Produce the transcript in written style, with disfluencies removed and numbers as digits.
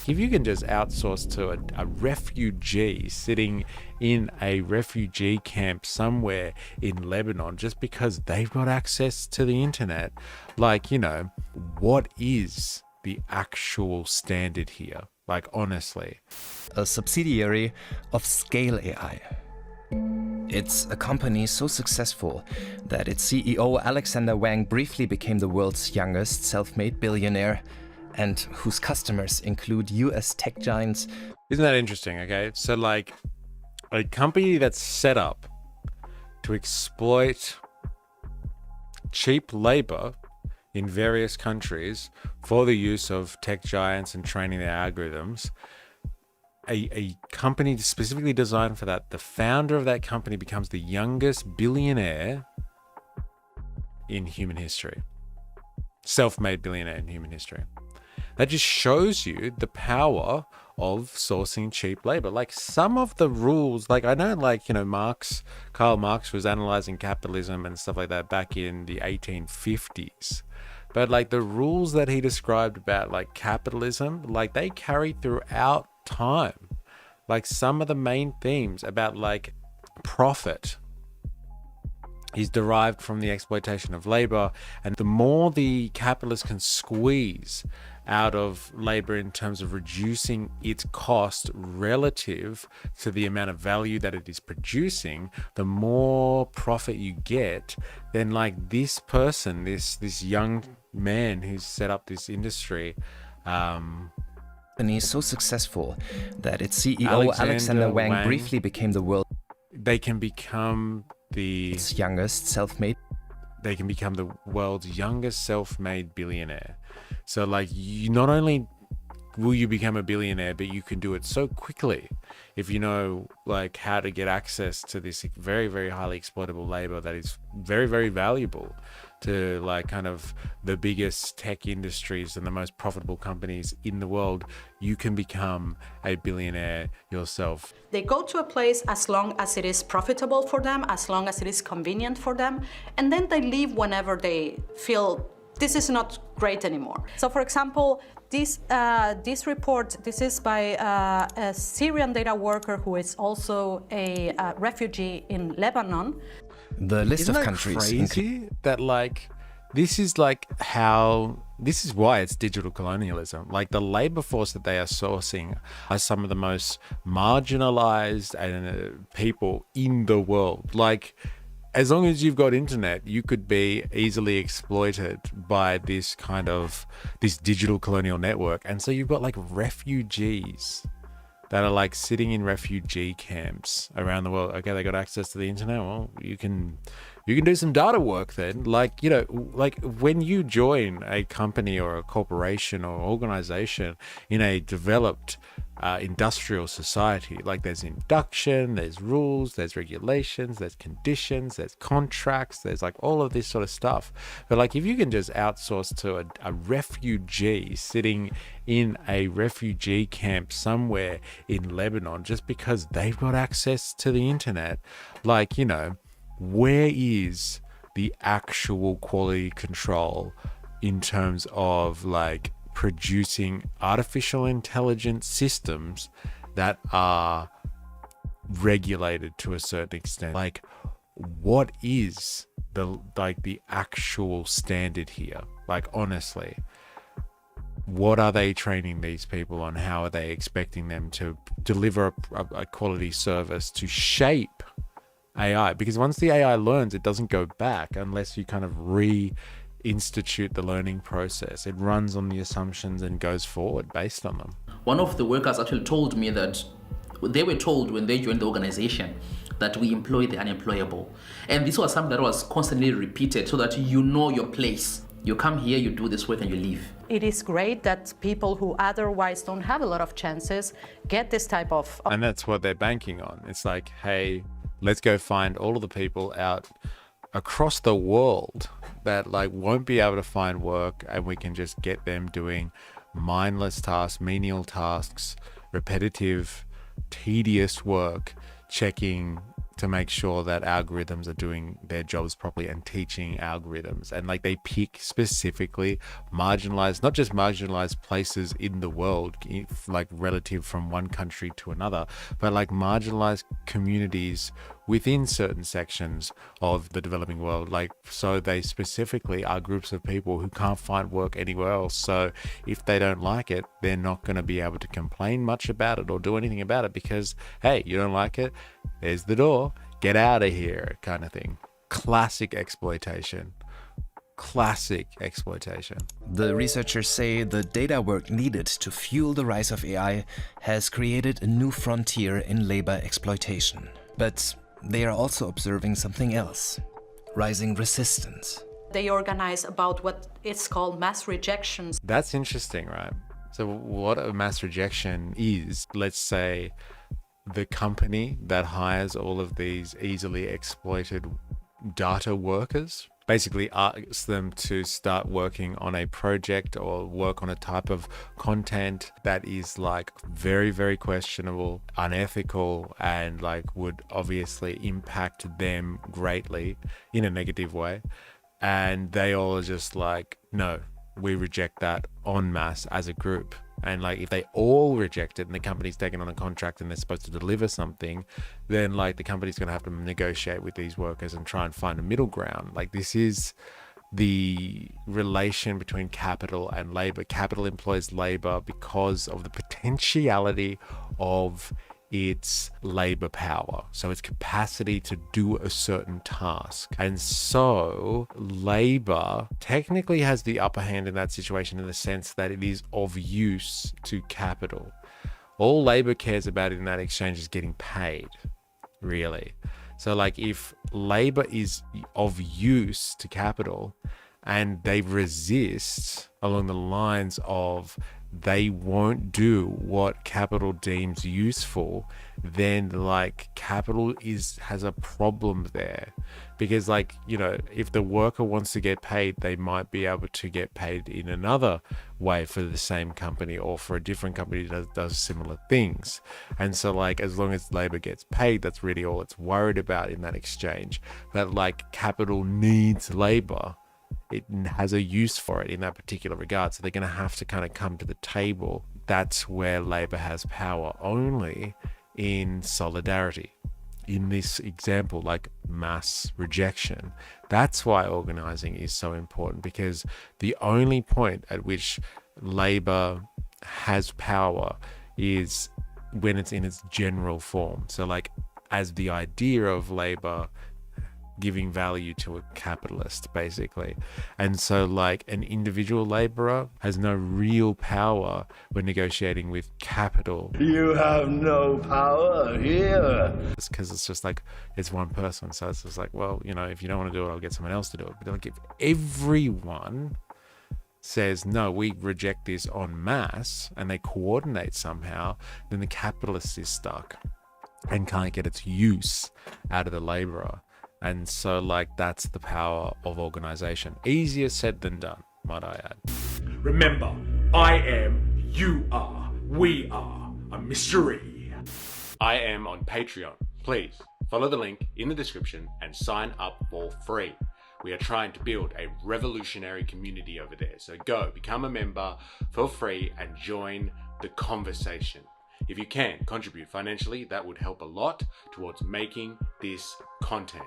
If you can just outsource to a refugee sitting in a refugee camp somewhere in Lebanon just because they've got access to the internet, like, you know, what is the actual standard here? Like, honestly. A subsidiary of Scale AI. It's a company so successful that its CEO Alexander Wang briefly became the world's youngest self-made billionaire, and whose customers include US tech giants. Isn't that interesting? Okay, so like a company that's set up to exploit cheap labor in various countries for the use of tech giants and training their algorithms, a company specifically designed for that, the founder of that company becomes the youngest billionaire in human history. Self-made billionaire in human history. That just shows you the power of sourcing cheap labor. Like some of the rules, like I know, like, you know, Karl Marx was analyzing capitalism and stuff like that back in the 1850s. But like the rules that he described about like capitalism, like they carry throughout time. Like some of the main themes about like profit is derived from the exploitation of labor, and the more the capitalist can squeeze out of labor in terms of reducing its cost relative to the amount of value that it is producing, the more profit you get. Then like this person, this young man who's set up this industry, company so successful that its CEO Alexander Wang briefly became the world's youngest self-made. They can become the world's youngest self-made billionaire. So like, you not only will you become a billionaire, but you can do it so quickly if you know like how to get access to this very, very highly exploitable labor that is very, very valuable to like kind of the biggest tech industries and the most profitable companies in the world. You can become a billionaire yourself. They go to a place as long as it is profitable for them, as long as it is convenient for them, and then they leave whenever they feel this is not great anymore. So for example, this report, this is by a Syrian data worker who is also a refugee in Lebanon. The list Isn't of that countries crazy that like this is why it's digital colonialism. Like the labor force that they are sourcing are some of the most marginalized people in the world. Like as long as you've got internet, you could be easily exploited by this digital colonial network. And so you've got like refugees that are like sitting in refugee camps around the world. Okay, they got access to the internet. Well, you can do some data work then. Like, you know, like when you join a company or a corporation or organization in a developed industrial society, like there's induction, there's rules, there's regulations, there's conditions, there's contracts, there's like all of this sort of stuff. But like if you can just outsource to a refugee sitting in a refugee camp somewhere in Lebanon just because they've got access to the internet, like, you know, where is the actual quality control in terms of like producing artificial intelligence systems that are regulated to a certain extent? Like, what is the actual standard here? Like, honestly, what are they training these people on? How are they expecting them to deliver a quality service to shape AI? Because once the AI learns, it doesn't go back unless you kind of institute the learning process. It runs on the assumptions and goes forward based on them. One of the workers actually told me that they were told when they joined the organization that we employ the unemployable. And this was something that was constantly repeated so that you know your place. You come here, you do this work and you leave. It is great that people who otherwise don't have a lot of chances get this type of... And that's what they're banking on. It's like, hey, let's go find all of the people out across the world that like won't be able to find work, and we can just get them doing mindless tasks, menial tasks, repetitive, tedious work, checking to make sure that algorithms are doing their jobs properly and teaching algorithms. And like they pick specifically marginalized, not just marginalized places in the world, like relative from one country to another, but like marginalized communities within certain sections of the developing world. Like, so they specifically are groups of people who can't find work anywhere else. So if they don't like it, they're not going to be able to complain much about it or do anything about it because, hey, you don't like it, there's the door, get out of here, kind of thing. Classic exploitation. Classic exploitation. The researchers say the data work needed to fuel the rise of AI has created a new frontier in labor exploitation. But they are also observing something else: rising resistance. They organize about what it's called mass rejections. That's interesting, right? So what a mass rejection is, let's say the company that hires all of these easily exploited data workers basically asks them to start working on a project or work on a type of content that is like very, very questionable, unethical, and like would obviously impact them greatly in a negative way. And they all are just like, no, we reject that en masse as a group. And like if they all reject it and the company's taken on a contract and they're supposed to deliver something, then like the company's going to have to negotiate with these workers and try and find a middle ground. Like this is the relation between capital and labor. Capital employs labor because of the potentiality of its labor power, so its capacity to do a certain task. And so labor technically has the upper hand in that situation in the sense that it is of use to capital. All labor cares about in that exchange is getting paid, really. So like if labor is of use to capital and they resist along the lines of they won't do what capital deems useful, then like capital has a problem there. Because like, you know, if the worker wants to get paid, they might be able to get paid in another way for the same company or for a different company that does similar things. And so like as long as labor gets paid, that's really all it's worried about in that exchange. But like capital needs labor. It has a use for it in that particular regard. So they're going to have to kind of come to the table. That's where labor has power, only in solidarity. In this example, like mass rejection. That's why organizing is so important, because the only point at which labor has power is when it's in its general form. So like as the idea of labor giving value to a capitalist, basically. And so like an individual laborer has no real power when negotiating with capital. You have no power here. It's because it's just like, it's one person. So it's just like, well, you know, if you don't want to do it, I'll get someone else to do it. But like if everyone says, no, we reject this en masse, and they coordinate somehow, then the capitalist is stuck and can't get its use out of the laborer. And so like that's the power of organization. Easier said than done, might I add. Remember, I am, you are, we are a mystery. I am on Patreon. Please follow the link in the description and sign up for free. We are trying to build a revolutionary community over there. So go become a member for free and join the conversation. If you can contribute financially, that would help a lot towards making this content.